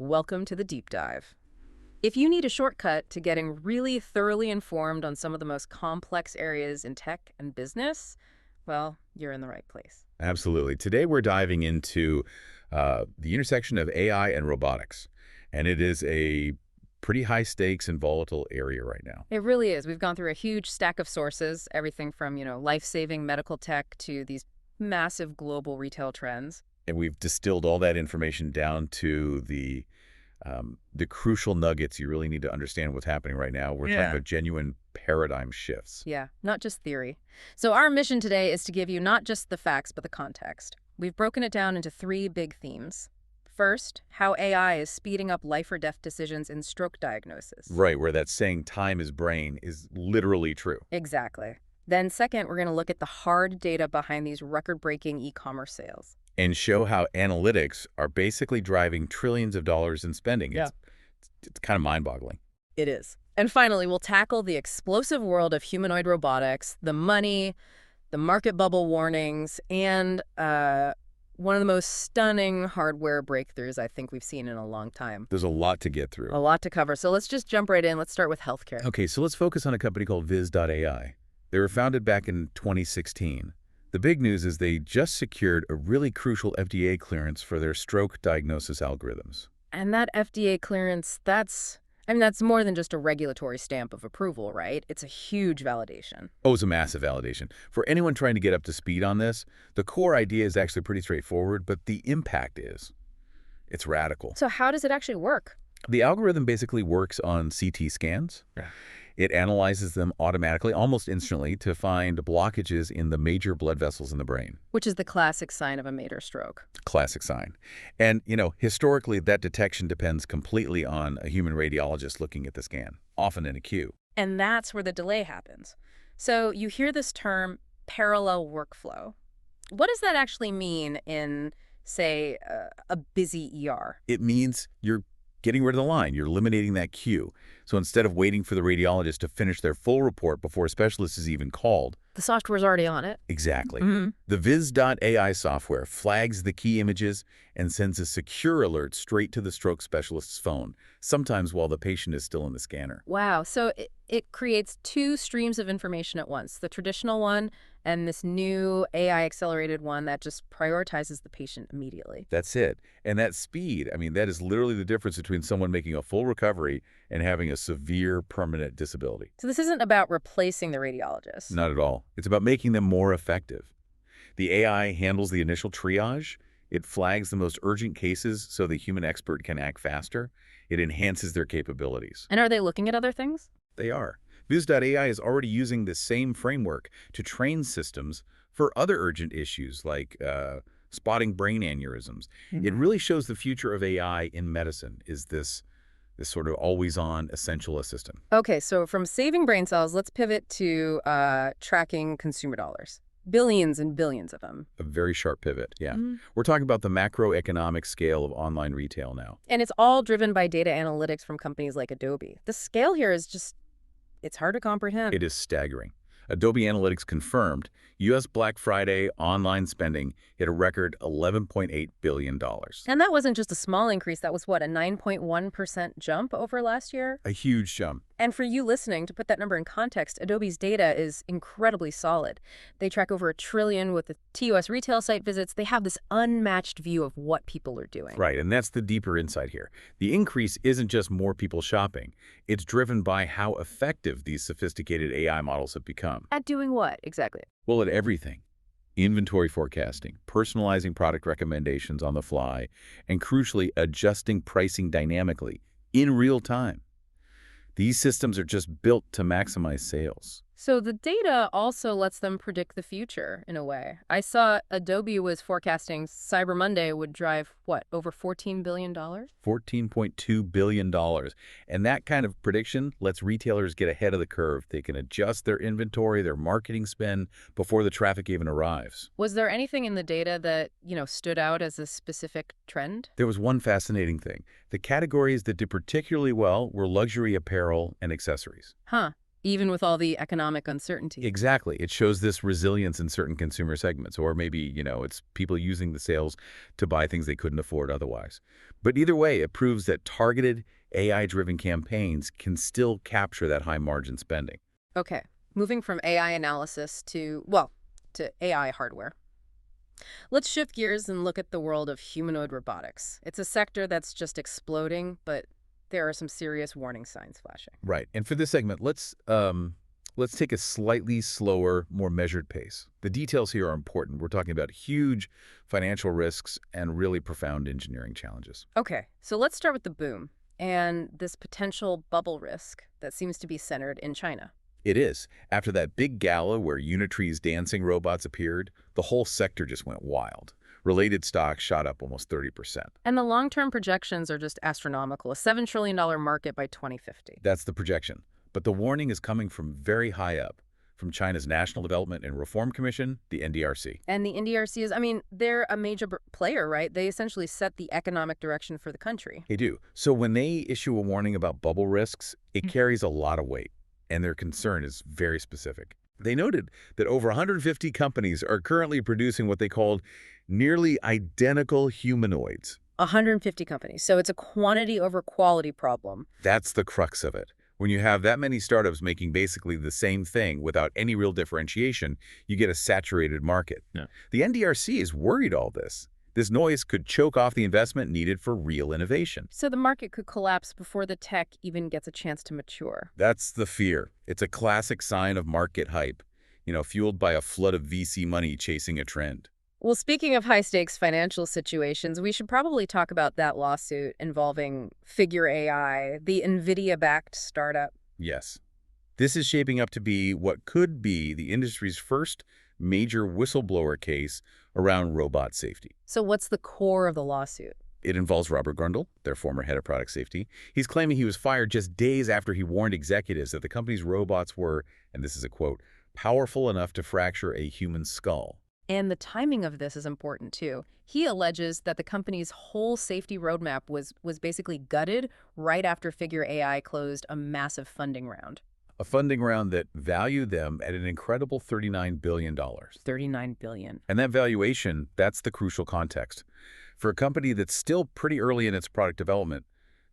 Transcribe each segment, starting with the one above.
Welcome to the deep dive. If you need a shortcut to getting really thoroughly informed on some of the most complex areas in tech and business, well, you're in the right place. Absolutely. Today we're diving into the intersection of AI and robotics, and it is a pretty high stakes and volatile area right now. It really is. We've gone through a huge stack of sources, everything from, life-saving medical tech to these massive global retail trends. And we've distilled all that information down to the crucial nuggets you really need to understand what's happening right now. We're talking about genuine paradigm shifts. Yeah, not just theory. So our mission today is to give you not just the facts, but the context. We've broken it down into three big themes. First, how AI is speeding up life or death decisions in stroke diagnosis. Right, where that saying time is brain is literally true. Exactly. Then second, we're going to look at the hard data behind these record-breaking e-commerce sales. And show how analytics are basically driving trillions of dollars in spending. It's kind of mind-boggling. It is. And finally, we'll tackle the explosive world of humanoid robotics, the money, the market bubble warnings, and one of the most stunning hardware breakthroughs I think we've seen in a long time. There's a lot to get through. A lot to cover. So let's just jump right in. Let's start with healthcare. Okay, so let's focus on a company called Viz.ai. They were founded back in 2016. The big news is they just secured a really crucial FDA clearance for their stroke diagnosis algorithms. And that FDA clearance, that's more than just a regulatory stamp of approval, right? It's a huge validation. Oh, it's a massive validation. For anyone trying to get up to speed on this, the core idea is actually pretty straightforward, but the impact it's radical. So how does it actually work? The algorithm basically works on CT scans. Yeah. It analyzes them automatically, almost instantly, to find blockages in the major blood vessels in the brain. Which is the classic sign of a major stroke. Classic sign. And, historically, that detection depends completely on a human radiologist looking at the scan, often in a queue. And that's where the delay happens. So you hear this term, parallel workflow. What does that actually mean in, say, a busy ER? It means you're getting rid of the line. You're eliminating that queue. So instead of waiting for the radiologist to finish their full report before a specialist is even called. The software's already on it. Exactly. The Viz.ai software flags the key images and sends a secure alert straight to the stroke specialist's phone, sometimes while the patient is still in the scanner. Wow. So it creates two streams of information at once, the traditional one and this new AI-accelerated one that just prioritizes the patient immediately. That's it. And that speed, that is literally the difference between someone making a full recovery and having a severe permanent disability. So this isn't about replacing the radiologist. Not at all. It's about making them more effective. The AI handles the initial triage. It flags the most urgent cases so the human expert can act faster. It enhances their capabilities. And are they looking at other things? They are. Viz.ai is already using the same framework to train systems for other urgent issues like spotting brain aneurysms. It really shows the future of AI in medicine is this sort of always-on essential assistant. Okay, so from saving brain cells, let's pivot to tracking consumer dollars. Billions and billions of them. A very sharp pivot, yeah. We're talking about the macroeconomic scale of online retail now. And it's all driven by data analytics from companies like Adobe. The scale here is just, it's hard to comprehend. It is staggering. Adobe Analytics confirmed U.S. Black Friday online spending hit a record $11.8 billion. And that wasn't just a small increase. That was, what, a 9.1% jump over last year? A huge jump. And for you listening, to put that number in context, Adobe's data is incredibly solid. They track over $1 trillion with the TOS retail site visits. They have this unmatched view of what people are doing. Right, and that's the deeper insight here. The increase isn't just more people shopping. It's driven by how effective these sophisticated AI models have become. At doing what, exactly? Well, at everything. Inventory forecasting, personalizing product recommendations on the fly, and crucially, adjusting pricing dynamically in real time. These systems are just built to maximize sales. So the data also lets them predict the future, in a way. I saw Adobe was forecasting Cyber Monday would drive, what, over $14 billion? $14.2 billion. And that kind of prediction lets retailers get ahead of the curve. They can adjust their inventory, their marketing spend before the traffic even arrives. Was there anything in the data that, stood out as a specific trend? There was one fascinating thing. The categories that did particularly well were luxury apparel and accessories. Huh. even with all the economic uncertainty. Exactly. It shows this resilience in certain consumer segments, or maybe, it's people using the sales to buy things they couldn't afford otherwise. But either way, it proves that targeted AI-driven campaigns can still capture that high margin spending. Okay, moving from AI analysis to, well, to AI hardware. Let's shift gears and look at the world of humanoid robotics. It's a sector that's just exploding, but there are some serious warning signs flashing. Right. And for this segment, let's take a slightly slower, more measured pace. The details here are important. We're talking about huge financial risks and really profound engineering challenges. Okay, so let's start with the boom and this potential bubble risk that seems to be centered in China. It is. After that big gala where Unitree's dancing robots appeared, the whole sector just went wild. Related stocks shot up almost 30%. And the long-term projections are just astronomical, a $7 trillion market by 2050. That's the projection. But the warning is coming from very high up, from China's National Development and Reform Commission, the NDRC. And the NDRC is, I mean, they're a major player, right? They essentially set the economic direction for the country. They do. So when they issue a warning about bubble risks, it carries a lot of weight, and their concern is very specific. They noted that over 150 companies are currently producing what they called nearly identical humanoids. 150 companies. So it's a quantity over quality problem. That's the crux of it. When you have that many startups making basically the same thing without any real differentiation, you get a saturated market. Yeah. The NDRC is worried all this. This noise could choke off the investment needed for real innovation. So the market could collapse before the tech even gets a chance to mature. That's the fear. It's a classic sign of market hype, fueled by a flood of VC money chasing a trend. Well, speaking of high-stakes financial situations, we should probably talk about that lawsuit involving Figure AI, the NVIDIA-backed startup. Yes. This is shaping up to be what could be the industry's first major whistleblower case around robot safety. So what's the core of the lawsuit? It involves Robert Grundle, their former head of product safety. He's claiming he was fired just days after he warned executives that the company's robots were, and this is a quote, powerful enough to fracture a human skull. And the timing of this is important, too. He alleges that the company's whole safety roadmap was basically gutted right after Figure AI closed a massive funding round. A funding round that valued them at an incredible $39 billion. $39 billion. And that valuation, that's the crucial context. For a company that's still pretty early in its product development,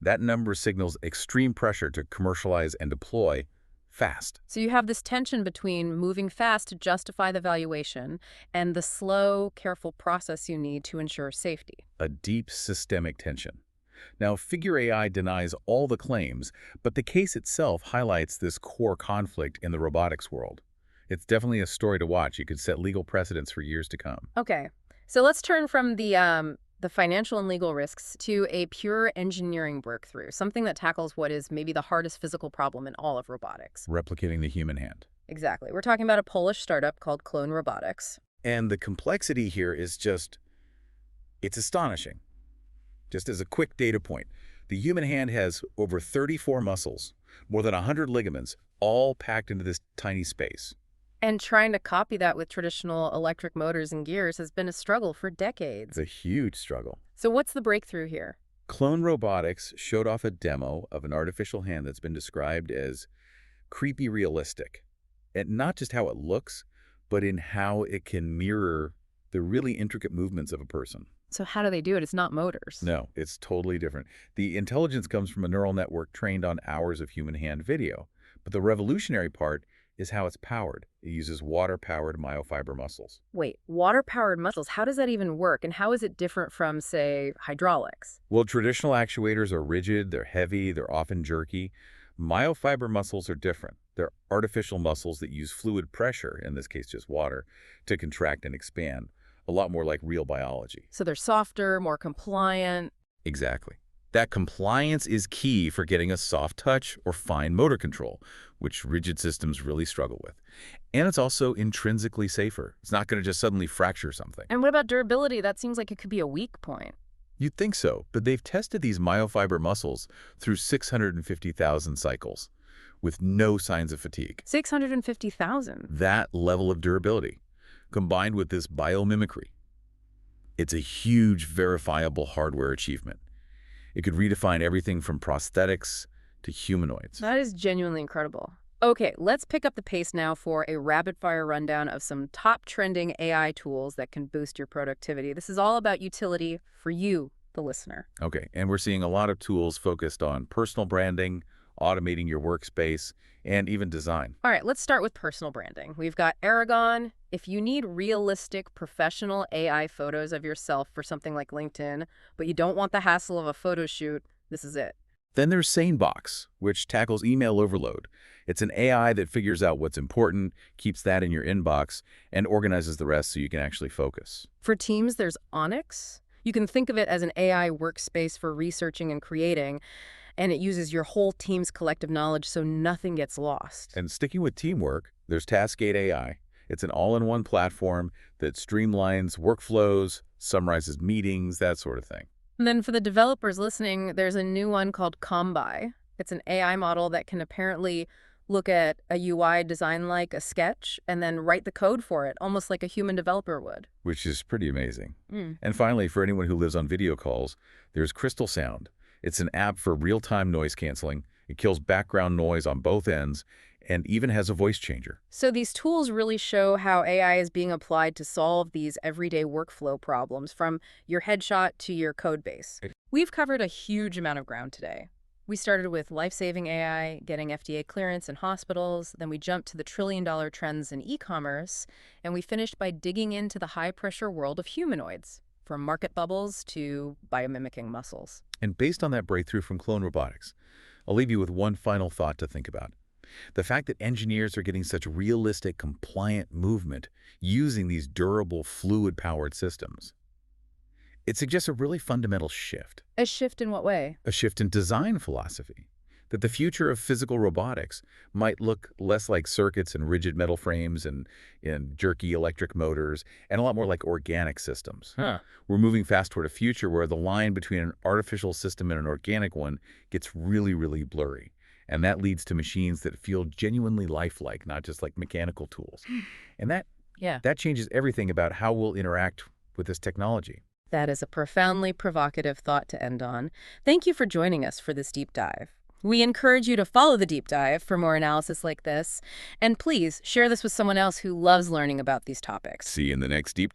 that number signals extreme pressure to commercialize and deploy fast. So you have this tension between moving fast to justify the valuation and the slow, careful process you need to ensure safety. A deep systemic tension. Now, Figure AI denies all the claims, but the case itself highlights this core conflict in the robotics world. It's definitely a story to watch. You could set legal precedents for years to come. Okay, so let's turn from the financial and legal risks to a pure engineering breakthrough, something that tackles what is maybe the hardest physical problem in all of robotics. Replicating the human hand. Exactly. We're talking about a Polish startup called Clone Robotics. And the complexity here is it's astonishing. Just as a quick data point, the human hand has over 34 muscles, more than 100 ligaments, all packed into this tiny space. And trying to copy that with traditional electric motors and gears has been a struggle for decades. It's a huge struggle. So what's the breakthrough here? Clone Robotics showed off a demo of an artificial hand that's been described as creepy realistic. And not just how it looks, but in how it can mirror the really intricate movements of a person. So how do they do it? It's not motors. No, it's totally different. The intelligence comes from a neural network trained on hours of human hand video. But the revolutionary part is how it's powered. It uses water-powered myofiber muscles. Wait, water-powered muscles, how does that even work? And how is it different from, say, hydraulics? Well, traditional actuators are rigid, they're heavy, they're often jerky. Myofiber muscles are different. They're artificial muscles that use fluid pressure, in this case just water, to contract and expand. A lot more like real biology. So they're softer, more compliant. Exactly. That compliance is key for getting a soft touch or fine motor control, which rigid systems really struggle with. And it's also intrinsically safer. It's not going to just suddenly fracture something. And what about durability? That seems like it could be a weak point. You'd think so, but they've tested these myofiber muscles through 650,000 cycles with no signs of fatigue. 650,000? That level of durability, combined with this biomimicry, it's a huge verifiable hardware achievement. It could redefine everything from prosthetics to humanoids. That is genuinely incredible. Okay, let's pick up the pace now for a rapid-fire rundown of some top trending AI tools that can boost your productivity. This is all about utility for you, the listener. Okay, and we're seeing a lot of tools focused on personal branding, automating your workspace, and even design. All right, let's start with personal branding. We've got Aragon. If you need realistic, professional AI photos of yourself for something like LinkedIn, but you don't want the hassle of a photo shoot, this is it. Then there's SaneBox, which tackles email overload. It's an AI that figures out what's important, keeps that in your inbox, and organizes the rest so you can actually focus. For teams, there's Onyx. You can think of it as an AI workspace for researching and creating, and it uses your whole team's collective knowledge so nothing gets lost. And sticking with teamwork, there's Taskade AI. It's an all-in-one platform that streamlines workflows, summarizes meetings, that sort of thing. And then for the developers listening, there's a new one called Combi. It's an AI model that can apparently look at a UI design like a sketch and then write the code for it, almost like a human developer would. Which is pretty amazing. Mm. And finally, for anyone who lives on video calls, there's Crystal Sound. It's an app for real-time noise canceling. It kills background noise on both ends and even has a voice changer. So these tools really show how AI is being applied to solve these everyday workflow problems, from your headshot to your code base. We've covered a huge amount of ground today. We started with life-saving AI, getting FDA clearance in hospitals, then we jumped to the trillion-dollar trends in e-commerce, and we finished by digging into the high-pressure world of humanoids, from market bubbles to biomimicking muscles. And based on that breakthrough from clone robotics, I'll leave you with one final thought to think about. The fact that engineers are getting such realistic, compliant movement using these durable, fluid-powered systems. It suggests a really fundamental shift. A shift in what way? A shift in design philosophy. That the future of physical robotics might look less like circuits and rigid metal frames and jerky electric motors, and a lot more like organic systems. Huh. We're moving fast toward a future where the line between an artificial system and an organic one gets really, really blurry. And that leads to machines that feel genuinely lifelike, not just like mechanical tools. And that changes everything about how we'll interact with this technology. That is a profoundly provocative thought to end on. Thank you for joining us for this deep dive. We encourage you to follow the deep dive for more analysis like this. And please share this with someone else who loves learning about these topics. See you in the next deep